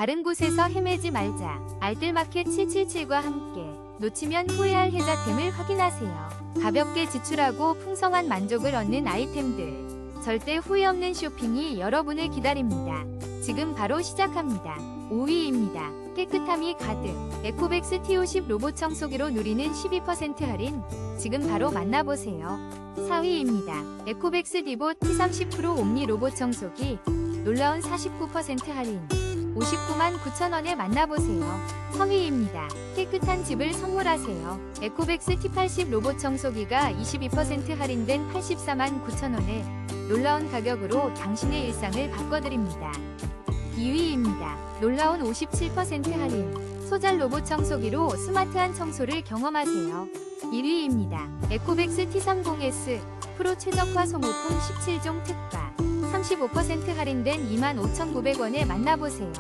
다른 곳에서 헤매지 말자. 알뜰마켓 777과 함께 놓치면 후회할 혜자템을 확인하세요. 가볍게 지출하고 풍성한 만족을 얻는 아이템들. 절대 후회 없는 쇼핑이 여러분을 기다립니다. 지금 바로 시작합니다. 5위입니다. 깨끗함이 가득. 에코백스 T50 로봇청소기로 누리는 12% 할인. 지금 바로 만나보세요. 4위입니다. 에코백스 디보 T30 프로 옴니 로봇청소기. 놀라운 49% 할인. 59만 9천원에 만나보세요. 3위입니다. 깨끗한 집을 선물하세요. 에코백스 T80 로봇청소기가 22% 할인된 84만 9천원에 놀라운 가격으로 당신의 일상을 바꿔드립니다. 2위입니다. 놀라운 57% 할인. 소잘 로봇청소기로 스마트한 청소를 경험하세요. 1위입니다. 에코백스 T30S 프로 최적화 소모품 17종 특가. 35% 할인된 25,900원에 만나보세요.